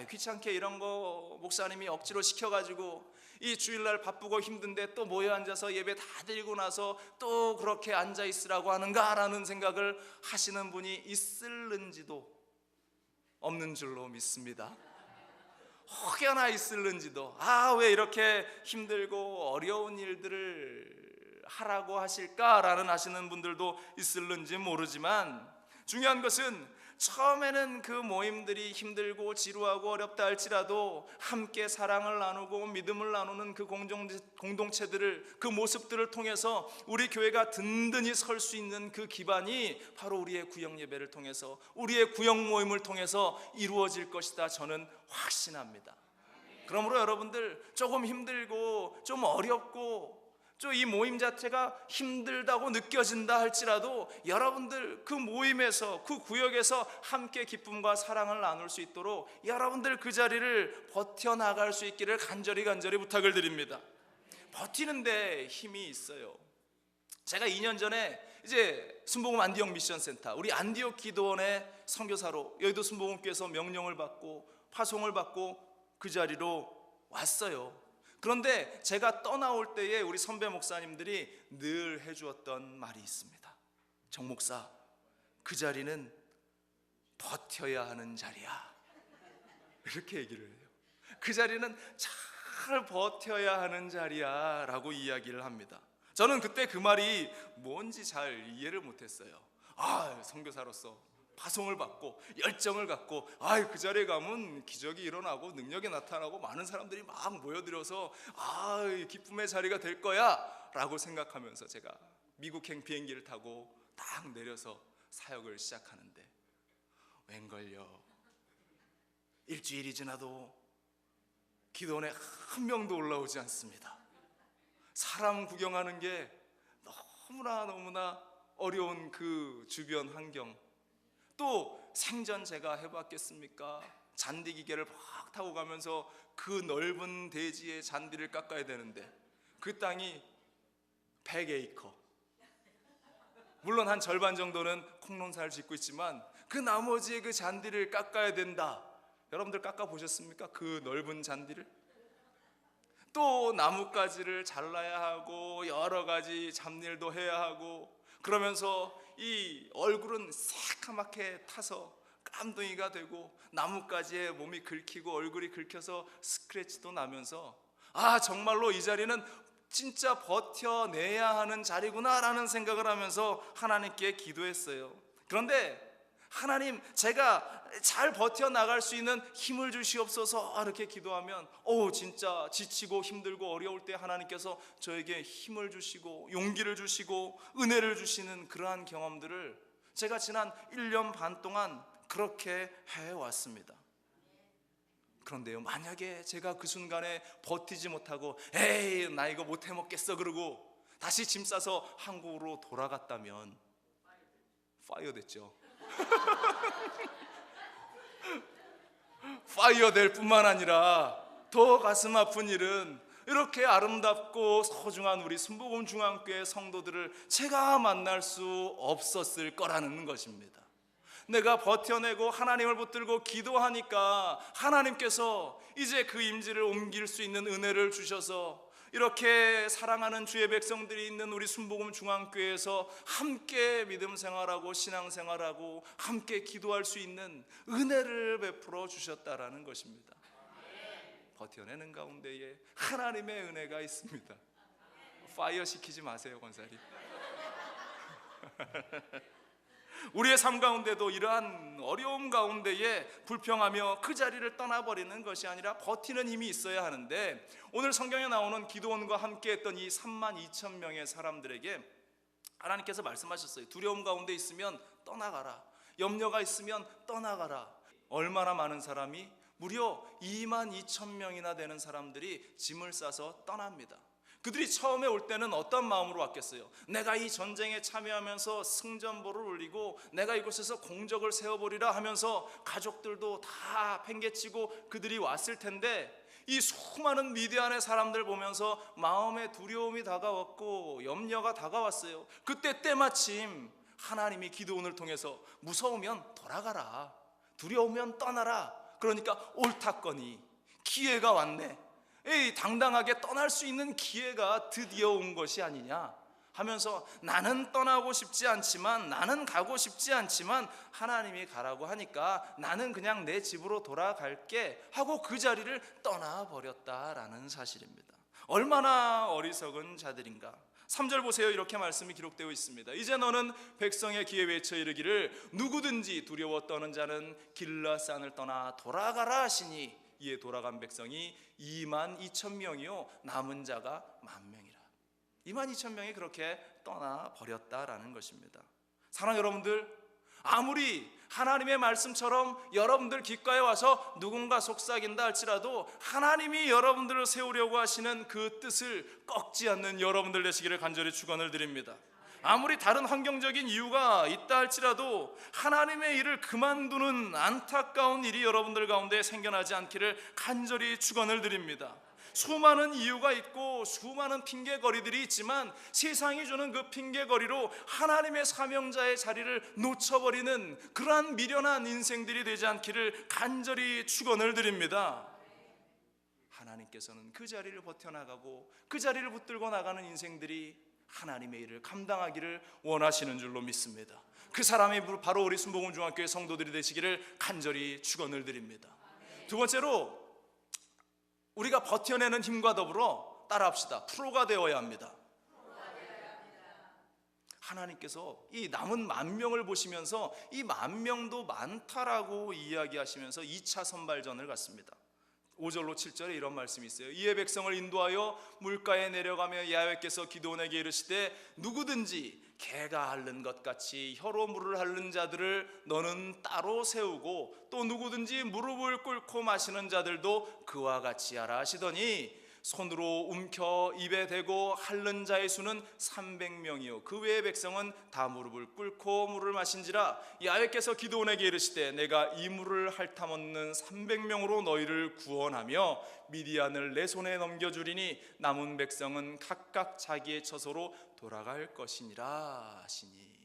귀찮게 이런 거 목사님이 억지로 시켜가지고 이 주일날 바쁘고 힘든데 또 모여 앉아서 예배 다 드리고 나서 또 그렇게 앉아 있으라고 하는가라는 생각을 하시는 분이 있을는지도 없는 줄로 믿습니다. 혹여나 있을는지도, 왜 이렇게 힘들고 어려운 일들을 하라고 하실까라는 하시는 분들도 있을는지 모르지만, 중요한 것은 처음에는 그 모임들이 힘들고 지루하고 어렵다 할지라도 함께 사랑을 나누고 믿음을 나누는 그 공동체들을, 그 모습들을 통해서 우리 교회가 든든히 설 수 있는 그 기반이 바로 우리의 구역 예배를 통해서, 우리의 구역 모임을 통해서 이루어질 것이다 저는 확신합니다. 그러므로 여러분들, 조금 힘들고 좀 어렵고 이 모임 자체가 힘들다고 느껴진다 할지라도 여러분들 그 모임에서, 그 구역에서 함께 기쁨과 사랑을 나눌 수 있도록 여러분들 그 자리를 버텨나갈 수 있기를 간절히 부탁을 드립니다. 버티는데 힘이 있어요. 제가 2년 전에 이제 순복음 안디옥 미션센터, 우리 안디옥 기도원의 선교사로 여의도 순복음교회에서 명령을 받고 파송을 받고 그 자리로 왔어요. 그런데 제가 떠나올 때에 우리 선배 목사님들이 늘 해주었던 말이 있습니다. 정 목사, 그 자리는 버텨야 하는 자리야, 이렇게 얘기를 해요. 그 자리는 잘 버텨야 하는 자리야 라고 이야기를 합니다. 저는 그때 그 말이 뭔지 잘 이해를 못했어요. 선교사로서 파송을 받고 열정을 갖고 그 자리에 가면 기적이 일어나고 능력이 나타나고 많은 사람들이 막 모여들어서 기쁨의 자리가 될 거야 라고 생각하면서 제가 미국행 비행기를 타고 딱 내려서 사역을 시작하는데 웬걸요, 일주일이 지나도 기도원에 한 명도 올라오지 않습니다. 사람 구경하는 게 너무나 어려운 그 주변 환경, 또 생전 제가 해봤겠습니까? 잔디 기계를 막 타고 가면서 그 넓은 대지의 잔디를 깎아야 되는데 그 땅이 100에이커, 물론 한 절반 정도는 콩농사를 짓고 있지만 그 나머지의 그 잔디를 깎아야 된다. 여러분들 깎아 보셨습니까? 그 넓은 잔디를. 또 나뭇가지를 잘라야 하고 여러 가지 잡일도 해야 하고, 그러면서 이 얼굴은 새카맣게 타서 깜둥이가 되고 나뭇가지에 몸이 긁히고 얼굴이 긁혀서 스크래치도 나면서 정말로 이 자리는 진짜 버텨내야 하는 자리구나라는 생각을 하면서 하나님께 기도했어요. 그런데 하나님, 제가 잘 버텨나갈 수 있는 힘을 주시옵소서 이렇게 기도하면 진짜 지치고 힘들고 어려울 때 하나님께서 저에게 힘을 주시고 용기를 주시고 은혜를 주시는 그러한 경험들을 제가 지난 1년 반 동안 그렇게 해왔습니다. 그런데요, 만약에 제가 그 순간에 버티지 못하고 에이 나 이거 못 해먹겠어 그러고 다시 짐 싸서 한국으로 돌아갔다면 파이어 됐죠. 파이어 될 뿐만 아니라 더 가슴 아픈 일은 이렇게 아름답고 소중한 우리 순복음중앙교회 성도들을 제가 만날 수 없었을 거라는 것입니다. 내가 버텨내고 하나님을 붙들고 기도하니까 하나님께서 이제 그 임지를 옮길 수 있는 은혜를 주셔서 이렇게 사랑하는 주의 백성들이 있는 우리 순복음중앙교회에서 함께 믿음 생활하고 신앙 생활하고 함께 기도할 수 있는 은혜를 베풀어 주셨다라는 것입니다. 버텨내는 가운데에 하나님의 은혜가 있습니다. 파이어 시키지 마세요, 권사님. 우리의 삶 가운데도 이러한 어려움 가운데에 불평하며 그 자리를 떠나버리는 것이 아니라 버티는 힘이 있어야 하는데, 오늘 성경에 나오는 기드온과 함께 했던 이 32,000명의 사람들에게 하나님께서 말씀하셨어요. 두려움 가운데 있으면 떠나가라, 염려가 있으면 떠나가라. 얼마나 많은 사람이, 무려 22,000명이나 되는 사람들이 짐을 싸서 떠납니다. 그들이 처음에 올 때는 어떤 마음으로 왔겠어요? 내가 이 전쟁에 참여하면서 승전보를 올리고 내가 이곳에서 공적을 세워보리라 하면서 가족들도 다 팽개치고 그들이 왔을 텐데, 이 수많은 미디안의 사람들 보면서 마음에 두려움이 다가왔고 염려가 다가왔어요. 그때 때마침 하나님이 기드온을 통해서 무서우면 돌아가라, 두려우면 떠나라, 그러니까 옳다거니 기회가 왔네, 에이, 당당하게 떠날 수 있는 기회가 드디어 온 것이 아니냐 하면서, 나는 떠나고 싶지 않지만, 나는 가고 싶지 않지만 하나님이 가라고 하니까 나는 그냥 내 집으로 돌아갈게 하고 그 자리를 떠나버렸다라는 사실입니다. 얼마나 어리석은 자들인가. 3절 보세요. 이렇게 말씀이 기록되어 있습니다. 이제 너는 백성의 귀에 외쳐 이르기를 누구든지 두려워 떠는 자는 길라산을 떠나 돌아가라 하시니, 이에 돌아간 백성이 22,000명이요 남은 자가 10,000명이라. 22,000명이 그렇게 떠나버렸다라는 것입니다. 사랑하는 여러분들, 아무리 하나님의 말씀처럼 여러분들 귓가에 와서 누군가 속삭인다 할지라도 하나님이 여러분들을 세우려고 하시는 그 뜻을 꺾지 않는 여러분들 되시기를 간절히 축원을 드립니다. 아무리 다른 환경적인 이유가 있다 할지라도 하나님의 일을 그만두는 안타까운 일이 여러분들 가운데 생겨나지 않기를 간절히 축원을 드립니다. 수많은 이유가 있고 수많은 핑계거리들이 있지만 세상이 주는 그 핑계거리로 하나님의 사명자의 자리를 놓쳐버리는 그러한 미련한 인생들이 되지 않기를 간절히 축원을 드립니다. 하나님께서는 그 자리를 버텨나가고 그 자리를 붙들고 나가는 인생들이 하나님의 일을 감당하기를 원하시는 줄로 믿습니다. 그 사람이 바로 우리 순복음중앙교회 성도들이 되시기를 간절히 축원을 드립니다. 두 번째로, 우리가 버텨내는 힘과 더불어 따라합시다. 프로가 되어야 합니다. 하나님께서 이 남은 10,000명을 보시면서 이 10,000명도 많다라고 이야기하시면서 2차 선발전을 갔습니다. 5절로 7절에 이런 말씀이 있어요. 이에 백성을 인도하여 물가에 내려가며 야훼께서 기드온에게 이르시되 누구든지 개가 핥는 것 같이 혀로 물을 핥는 자들을 너는 따로 세우고 또 누구든지 무릎을 꿇고 마시는 자들도 그와 같이 하라 하시더니, 손으로 움켜 입에 대고 핥는 자의 수는 300명이요 그 외의 백성은 다 무릎을 꿇고 물을 마신지라. 야훼께서 기드온에게 이르시되 내가 이 물을 핥아먹는 300명으로 너희를 구원하며 미디안을 내 손에 넘겨주리니 남은 백성은 각각 자기의 처소로 돌아갈 것이니라 하시니.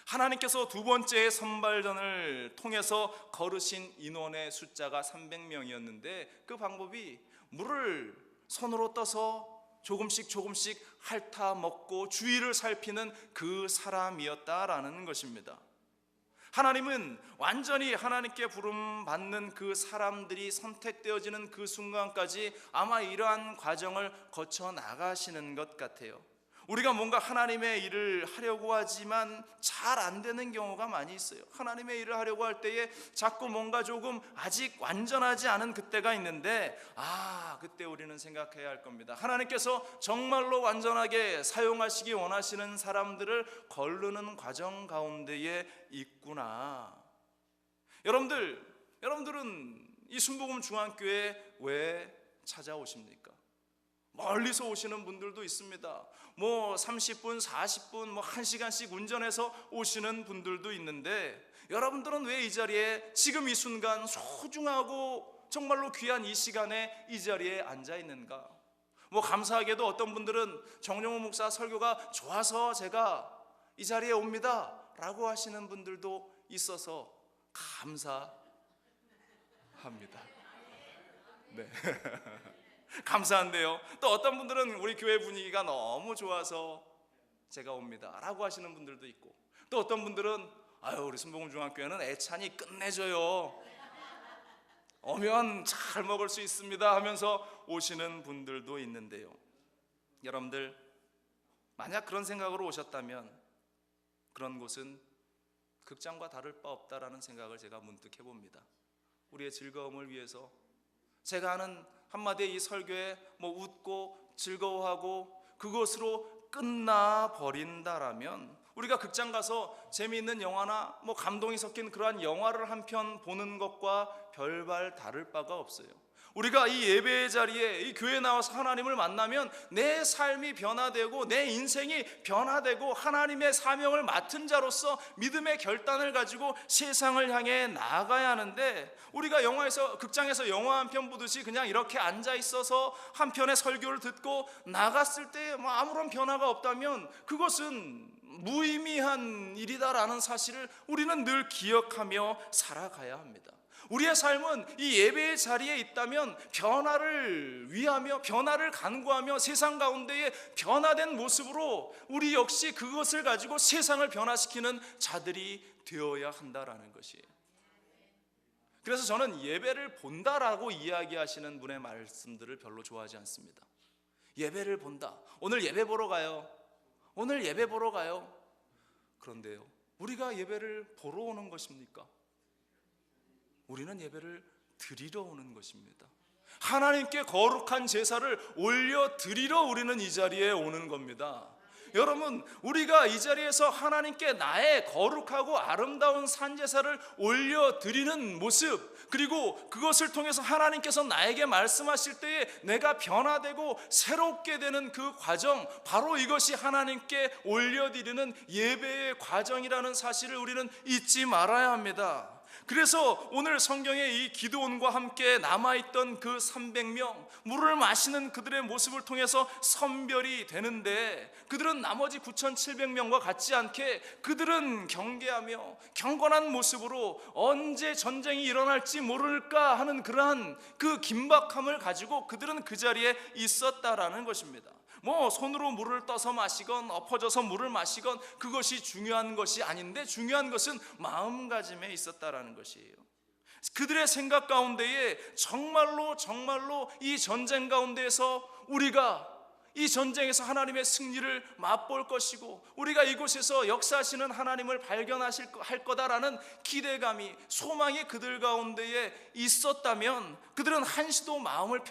하나님께서 두 번째 선발전을 통해서 거르신 인원의 숫자가 300명이었는데 그 방법이 물을 손으로 떠서 조금씩 핥아 먹고 주위를 살피는 그 사람이었다라는 것입니다. 하나님은 완전히 하나님께 부름 받는 그 사람들이 선택되어지는 그 순간까지 아마 이러한 과정을 거쳐 나가시는 것 같아요. 우리가 뭔가 하나님의 일을 하려고 하지만 잘 안 되는 경우가 많이 있어요. 하나님의 일을 하려고 할 때에 자꾸 뭔가 조금 아직 완전하지 않은 그때가 있는데, 그때 우리는 생각해야 할 겁니다. 하나님께서 정말로 완전하게 사용하시기 원하시는 사람들을 거르는 과정 가운데에 있구나. 여러분들은 이 순복음 중앙교회 왜 찾아오십니까? 멀리서 오시는 분들도 있습니다. 30분, 40분, 1시간씩 운전해서 오시는 분들도 있는데, 여러분들은 왜 이 자리에 지금 이 순간 소중하고 정말로 귀한 이 시간에 이 자리에 앉아 있는가? 감사하게도 어떤 분들은 정용호 목사 설교가 좋아서 제가 이 자리에 옵니다 라고 하시는 분들도 있어서 감사합니다. 네. 감사한데요, 또 어떤 분들은 우리 교회 분위기가 너무 좋아서 제가 옵니다 라고 하시는 분들도 있고, 또 어떤 분들은 우리 순복음 중앙교회는 애찬이 끝내줘요, 오면 잘 먹을 수 있습니다 하면서 오시는 분들도 있는데요, 여러분들 만약 그런 생각으로 오셨다면 그런 곳은 극장과 다를 바 없다라는 생각을 제가 문득 해봅니다. 우리의 즐거움을 위해서 제가 하는 한마디의 이 설교에 웃고 즐거워하고 그것으로 끝나버린다라면, 우리가 극장 가서 재미있는 영화나 감동이 섞인 그러한 영화를 한 편 보는 것과 별반 다를 바가 없어요. 우리가 이 예배의 자리에 이 교회에 나와서 하나님을 만나면 내 삶이 변화되고 내 인생이 변화되고 하나님의 사명을 맡은 자로서 믿음의 결단을 가지고 세상을 향해 나아가야 하는데, 우리가 극장에서 영화 한 편 보듯이 그냥 이렇게 앉아 있어서 한 편의 설교를 듣고 나갔을 때 아무런 변화가 없다면 그것은 무의미한 일이다라는 사실을 우리는 늘 기억하며 살아가야 합니다. 우리의 삶은 이 예배의 자리에 있다면 변화를 위하며 변화를 간구하며 세상 가운데에 변화된 모습으로 우리 역시 그것을 가지고 세상을 변화시키는 자들이 되어야 한다라는 것이에요. 그래서 저는 예배를 본다라고 이야기하시는 분의 말씀들을 별로 좋아하지 않습니다. 예배를 본다, 오늘 예배 보러 가요, 오늘 예배 보러 가요. 그런데요, 우리가 예배를 보러 오는 것입니까? 우리는 예배를 드리러 오는 것입니다. 하나님께 거룩한 제사를 올려드리러 우리는 이 자리에 오는 겁니다. 여러분, 우리가 이 자리에서 하나님께 나의 거룩하고 아름다운 산제사를 올려드리는 모습, 그리고 그것을 통해서 하나님께서 나에게 말씀하실 때에 내가 변화되고 새롭게 되는 그 과정, 바로 이것이 하나님께 올려드리는 예배의 과정이라는 사실을 우리는 잊지 말아야 합니다. 그래서 오늘 성경에 이 기드온과 함께 남아있던 그 300명, 물을 마시는 그들의 모습을 통해서 선별이 되는데, 그들은 나머지 9,700명과 같지 않게 그들은 경계하며 경건한 모습으로 언제 전쟁이 일어날지 모를까 하는 그러한 그 긴박함을 가지고 그들은 그 자리에 있었다라는 것입니다. 손으로 물을 떠서 마시건 엎어져서 물을 마시건 그것이 중요한 것이 아닌데, 중요한 것은 마음가짐에 있었다라는 것이에요. 그들의 생각 가운데에 정말로 이 전쟁 가운데에서 우리가 이 전쟁에서 하나님의 승리를 맛볼 것이고 우리가 이곳에서 역사하시는 하나님을 할 거다라는 기대감이, 소망이 그들 가운데에 있었다면 그들은 한시도 마음을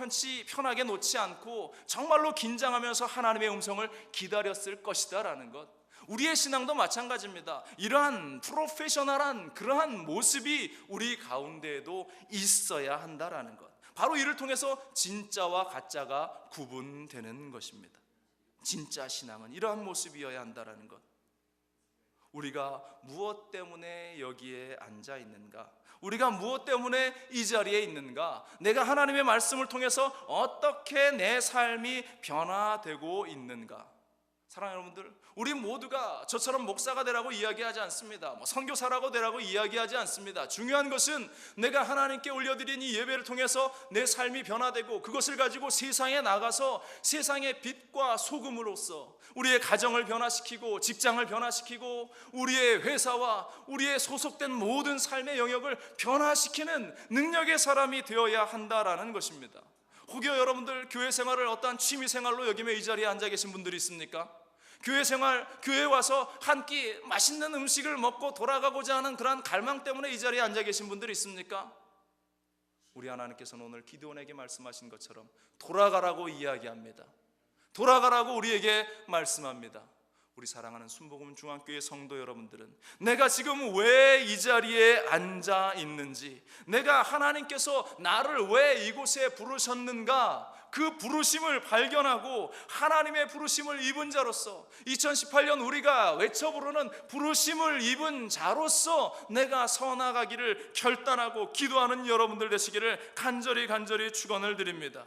편하게 놓지 않고 정말로 긴장하면서 하나님의 음성을 기다렸을 것이다라는 것. 우리의 신앙도 마찬가지입니다. 이러한 프로페셔널한 그러한 모습이 우리 가운데에도 있어야 한다라는 것. 바로 이를 통해서 진짜와 가짜가 구분되는 것입니다. 진짜 신앙은 이러한 모습이어야 한다는 것. 우리가 무엇 때문에 여기에 앉아 있는가? 우리가 무엇 때문에 이 자리에 있는가? 내가 하나님의 말씀을 통해서 어떻게 내 삶이 변화되고 있는가? 사랑하는 여러분들, 우리 모두가 저처럼 목사가 되라고 이야기하지 않습니다. 선교사라고 되라고 이야기하지 않습니다. 중요한 것은 내가 하나님께 올려드린 이 예배를 통해서 내 삶이 변화되고 그것을 가지고 세상에 나가서 세상의 빛과 소금으로서 우리의 가정을 변화시키고 직장을 변화시키고 우리의 회사와 우리의 소속된 모든 삶의 영역을 변화시키는 능력의 사람이 되어야 한다라는 것입니다. 혹여 여러분들 교회 생활을 어떠한 취미 생활로 여기며 이 자리에 앉아 계신 분들이 있습니까? 교회에 와서 한 끼 맛있는 음식을 먹고 돌아가고자 하는 그러한 갈망 때문에 이 자리에 앉아 계신 분들이 있습니까? 우리 하나님께서는 오늘 기드온에게 말씀하신 것처럼 돌아가라고 이야기합니다. 돌아가라고 우리에게 말씀합니다. 우리 사랑하는 순복음 중앙교회 성도 여러분들은 내가 지금 왜 이 자리에 앉아 있는지, 내가 하나님께서 나를 왜 이곳에 부르셨는가, 그 부르심을 발견하고 하나님의 부르심을 입은 자로서 2018년 우리가 외쳐 부르는 부르심을 입은 자로서 내가 서나가기를 결단하고 기도하는 여러분들 되시기를 간절히 축원을 드립니다.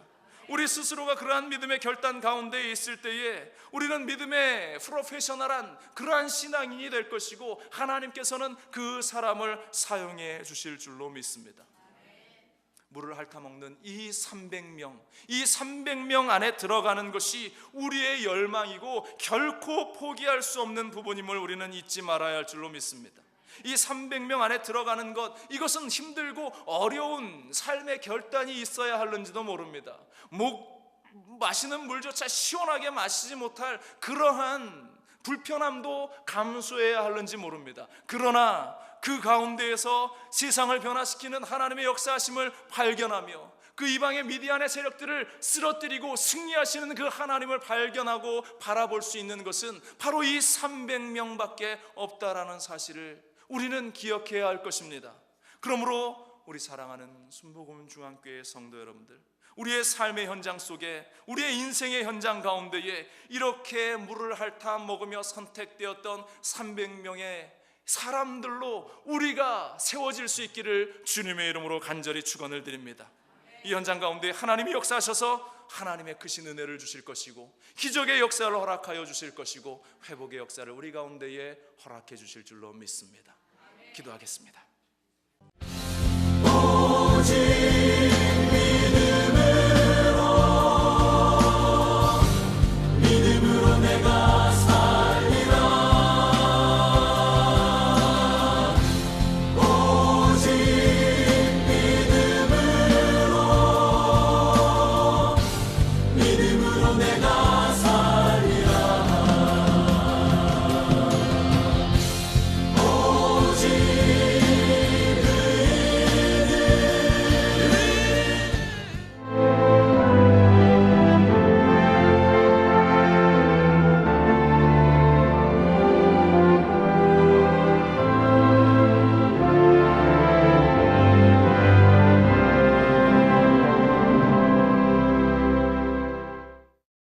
우리 스스로가 그러한 믿음의 결단 가운데 있을 때에 우리는 믿음의 프로페셔널한 그러한 신앙인이 될 것이고 하나님께서는 그 사람을 사용해 주실 줄로 믿습니다. 물을 핥아먹는 이 300명 안에 들어가는 것이 우리의 열망이고 결코 포기할 수 없는 부분임을 우리는 잊지 말아야 할 줄로 믿습니다. 이 300명 안에 들어가는 것, 이것은 힘들고 어려운 삶의 결단이 있어야 하는지도 모릅니다. 마시는 물조차 시원하게 마시지 못할 그러한 불편함도 감수해야 하는지 모릅니다. 그러나 그 가운데에서 세상을 변화시키는 하나님의 역사하심을 발견하며 그 이방의 미디안의 세력들을 쓰러뜨리고 승리하시는 그 하나님을 발견하고 바라볼 수 있는 것은 바로 이 300명밖에 없다라는 사실을 우리는 기억해야 할 것입니다. 그러므로 우리 사랑하는 순복음 중앙교회 성도 여러분들, 우리의 삶의 현장 속에, 우리의 인생의 현장 가운데에 이렇게 물을 핥아 먹으며 선택되었던 300명의 사람들로 우리가 세워질 수 있기를 주님의 이름으로 간절히 축원을 드립니다. 이 현장 가운데 하나님이 역사하셔서 하나님의 크신 은혜를 주실 것이고 기적의 역사를 허락하여 주실 것이고 회복의 역사를 우리 가운데에 허락해 주실 줄로 믿습니다. 기도하겠습니다. 믿음으로 내가 살리라. 오직 믿음으로 내가